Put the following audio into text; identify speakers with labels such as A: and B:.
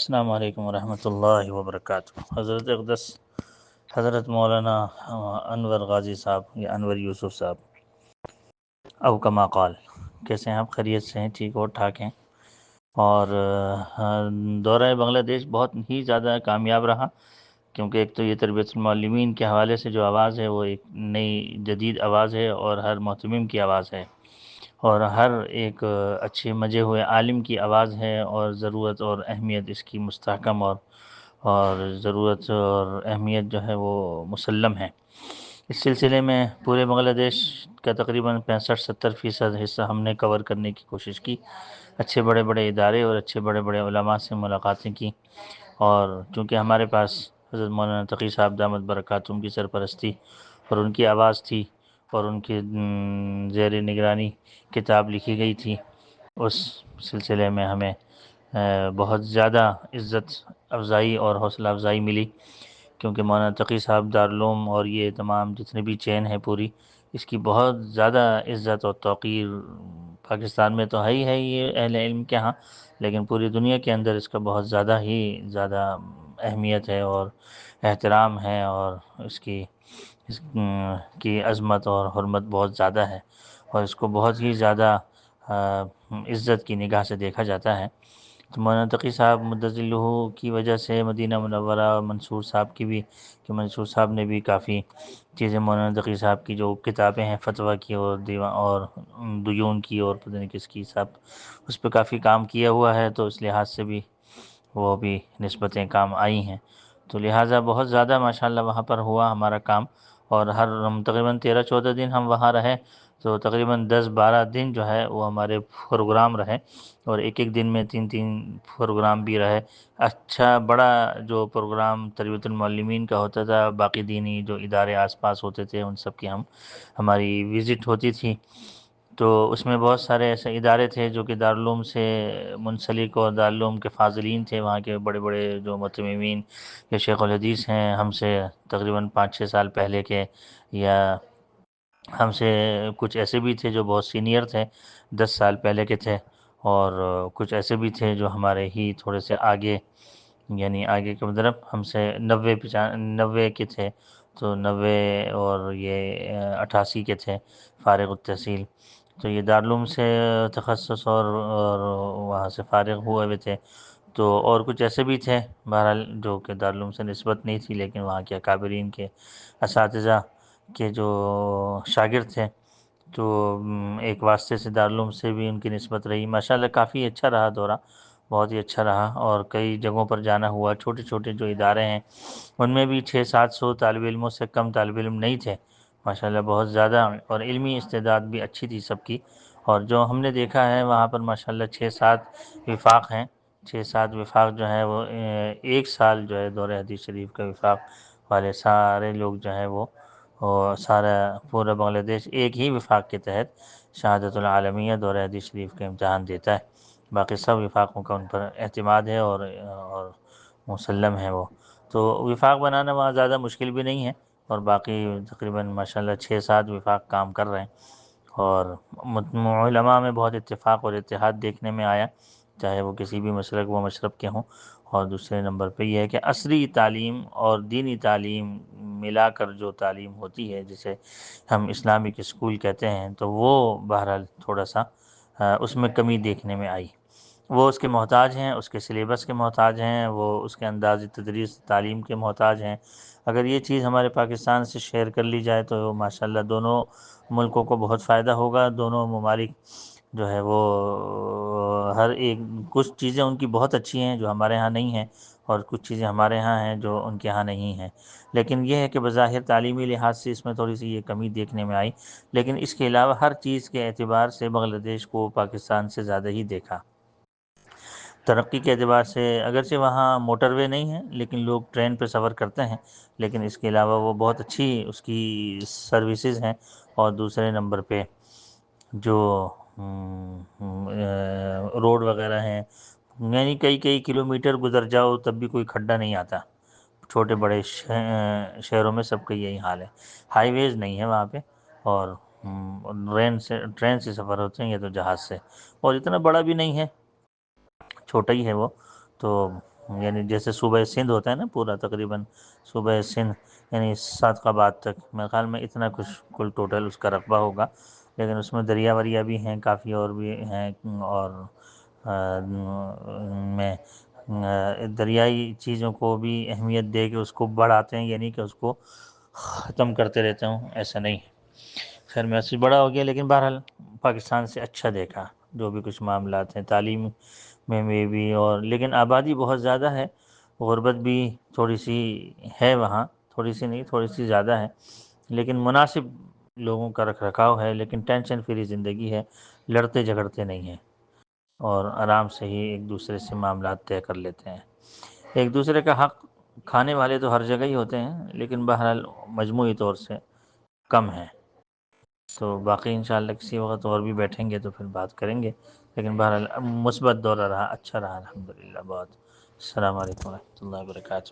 A: السلام علیکم ورحمۃ اللہ وبرکاتہ۔ حضرت اقدس حضرت مولانا انور غازی صاحب یا انور یوسف صاحب او کما قال، کیسے ہیں آپ؟ خیریت سے ہیں؟ ٹھیک اور ٹھاک ہیں؟ اور دورہ بنگلہ دیش بہت ہی زیادہ کامیاب رہا، کیونکہ ایک تو یہ تربیت المعلمین کے حوالے سے جو آواز ہے وہ ایک نئی جدید آواز ہے، اور ہر محتمم کی آواز ہے، اور ہر ایک اچھے مجے ہوئے عالم کی آواز ہے، اور ضرورت اور اہمیت اس کی مستحکم اور ضرورت اور اہمیت جو ہے وہ مسلم ہے۔ اس سلسلے میں پورے بنگلہ دیش کا تقریباً 65-70% حصہ ہم نے کور کرنے کی کوشش کی، اچھے بڑے بڑے ادارے اور اچھے بڑے بڑے علماء سے ملاقاتیں کی، اور چونکہ ہمارے پاس حضرت مولانا تقی صاحب دامت برکاتہم کی سرپرستی اور ان کی آواز تھی، اور ان کی زیر نگرانی کتاب لکھی گئی تھی، اس سلسلے میں ہمیں بہت زیادہ عزت افزائی اور حوصلہ افزائی ملی، کیونکہ مولانا تقی صاحب دارالعلوم اور یہ تمام جتنے بھی چین ہے پوری، اس کی بہت زیادہ عزت اور توقیر پاکستان میں تو ہے ہی ہے یہ اہل علم کے ہاں، لیکن پوری دنیا کے اندر اس کا بہت زیادہ ہی زیادہ اہمیت ہے اور احترام ہے، اور اس کی عظمت اور حرمت بہت زیادہ ہے، اور اس کو بہت ہی زیادہ عزت کی نگاہ سے دیکھا جاتا ہے۔ تو مولانا تقی صاحب مدظلہ کی وجہ سے مدینہ منورہ، اور منصور صاحب کی بھی، کہ منصور صاحب نے بھی کافی چیزیں مولانا تقی صاحب کی جو کتابیں ہیں فتویٰ کی اور دیوان اور دیون کی اور پتہ نہیں کس کی، سب اس پہ کافی کام کیا ہوا ہے، تو اس لحاظ سے بھی وہ بھی نسبتیں کام آئی ہیں، تو لہٰذا بہت زیادہ ماشاءاللہ وہاں پر ہوا ہمارا کام، اور ہم تقریباً 13-14 دن ہم وہاں رہے، تو تقریباً 10-12 دن جو ہے وہ ہمارے پروگرام رہے، اور ایک ایک دن میں 3-3 پروگرام بھی رہے۔ اچھا بڑا جو پروگرام تربیت المعلمین کا ہوتا تھا، باقی دینی جو ادارے آس پاس ہوتے تھے ان سب کی ہماری وزٹ ہوتی تھی، تو اس میں بہت سارے ایسے ادارے تھے جو کہ دارالعلوم سے منسلک اور دارالعلوم کے فاضلین تھے، وہاں کے بڑے بڑے جو متممین یا شیخ الحدیث ہیں ہم سے تقریباً 5-6 سال پہلے کے، یا ہم سے کچھ ایسے بھی تھے جو بہت سینئر تھے، 10 سال پہلے کے تھے، اور کچھ ایسے بھی تھے جو ہمارے ہی تھوڑے سے آگے، یعنی آگے کے مطلب ہم سے 90 کے تھے، تو 90 اور یہ 88 کے تھے فارغ التحصیل، تو یہ دارالعلوم سے تخصص اور وہاں سے فارغ ہوئے ہوئے تھے، تو اور کچھ ایسے بھی تھے بہرحال جو کہ دارالعلوم سے نسبت نہیں تھی، لیکن وہاں کے اکابرین کے اساتذہ کے جو شاگرد تھے، تو ایک واسطے سے دارالعلوم سے بھی ان کی نسبت رہی۔ ماشاءاللہ کافی اچھا رہا دورہ، بہت ہی اچھا رہا، اور کئی جگہوں پر جانا ہوا، چھوٹے چھوٹے جو ادارے ہیں ان میں بھی 600-700 طالب علموں سے کم طالب علم نہیں تھے، ماشاءاللہ بہت زیادہ، اور علمی استعداد بھی اچھی تھی سب کی، اور جو ہم نے دیکھا ہے وہاں پر ماشاءاللہ 6-7 وفاق ہیں، 6-7 وفاق جو ہے وہ ایک سال جو ہے دورہ حدیث شریف کا وفاق والے سارے لوگ جو ہیں وہ سارا پورا بنگلہ دیش ایک ہی وفاق کے تحت شہادت العالمیہ دورہ حدیث شریف کا امتحان دیتا ہے، باقی سب وفاقوں کا ان پر اعتماد ہے اور مسلم ہے وہ، تو وفاق بنانا وہاں زیادہ مشکل بھی نہیں ہے، اور باقی تقریباً ماشاءاللہ 6-7 وفاق کام کر رہے ہیں، اور علماء میں بہت اتفاق اور اتحاد دیکھنے میں آیا، چاہے وہ کسی بھی مسلک و مشرب کے ہوں، اور دوسرے نمبر پہ یہ ہے کہ عصری تعلیم اور دینی تعلیم ملا کر جو تعلیم ہوتی ہے جسے ہم اسلامک اسکول کہتے ہیں، تو وہ بہرحال تھوڑا سا اس میں کمی دیکھنے میں آئی، وہ اس کے محتاج ہیں، اس کے سلیبس کے محتاج ہیں، وہ اس کے انداز تدریس تعلیم کے محتاج ہیں۔ اگر یہ چیز ہمارے پاکستان سے شیئر کر لی جائے تو ماشاءاللہ دونوں ملکوں کو بہت فائدہ ہوگا، دونوں ممالک جو ہے وہ ہر ایک کچھ چیزیں ان کی بہت اچھی ہیں جو ہمارے ہاں نہیں ہیں، اور کچھ چیزیں ہمارے ہاں ہیں جو ان کے ہاں نہیں ہیں، لیکن یہ ہے کہ بظاہر تعلیمی لحاظ سے اس میں تھوڑی سی یہ کمی دیکھنے میں آئی، لیکن اس کے علاوہ ہر چیز کے اعتبار سے بنگلہ دیش کو پاکستان سے زیادہ ہی دیکھا۔ ترقی کے اعتبار سے اگرچہ وہاں موٹر وے نہیں ہے، لیکن لوگ ٹرین پہ سفر کرتے ہیں، لیکن اس کے علاوہ وہ بہت اچھی اس کی سروسز ہیں، اور دوسرے نمبر پہ جو روڈ وغیرہ ہیں، یعنی کئی کلومیٹر گزر جاؤ تب بھی کوئی کھڈا نہیں آتا، چھوٹے بڑے شہروں میں سب کا یہی حال ہے، ہائی ویز نہیں ہے وہاں پہ، اور ٹرین سے سفر ہوتے ہیں یا تو جہاز سے، اور اتنا بڑا بھی نہیں ہے، چھوٹا ہی ہے وہ، تو یعنی جیسے صوبہ سندھ ہوتا ہے نا پورا تقریباً، صوبہ سندھ یعنی صادقآباد تک، میرے خیال میں اتنا کچھ کل ٹوٹل اس کا رقبہ ہوگا، لیکن اس میں دریا وریا بھی ہیں کافی اور بھی ہیں، اور میں دریائی چیزوں کو بھی اہمیت دے کے اس کو بڑھاتے ہیں، یعنی کہ اس کو ختم کرتے رہتے ہوں، ایسا نہیں ہے۔ خیر میسج بڑا ہو گیا، لیکن بہرحال پاکستان سے اچھا دیکھا جو بھی کچھ معاملات ہیں، تعلیم میں بھی، اور لیکن آبادی بہت زیادہ ہے، غربت بھی تھوڑی سی ہے وہاں، تھوڑی سی نہیں تھوڑی سی زیادہ ہے، لیکن مناسب لوگوں کا رکھ رکھاؤ ہے، لیکن ٹینشن فری زندگی ہے، لڑتے جھگڑتے نہیں ہیں، اور آرام سے ہی ایک دوسرے سے معاملات طے کر لیتے ہیں۔ ایک دوسرے کا حق کھانے والے تو ہر جگہ ہی ہوتے ہیں، لیکن بہرحال مجموعی طور سے کم ہیں۔ تو باقی انشاءاللہ کسی وقت اور بھی بیٹھیں گے تو پھر بات کریں گے، لیکن بہرحال مثبت دورہ رہا، اچھا رہا الحمدللہ بہت۔ السلام علیکم ورحمۃ اللہ وبرکاتہ۔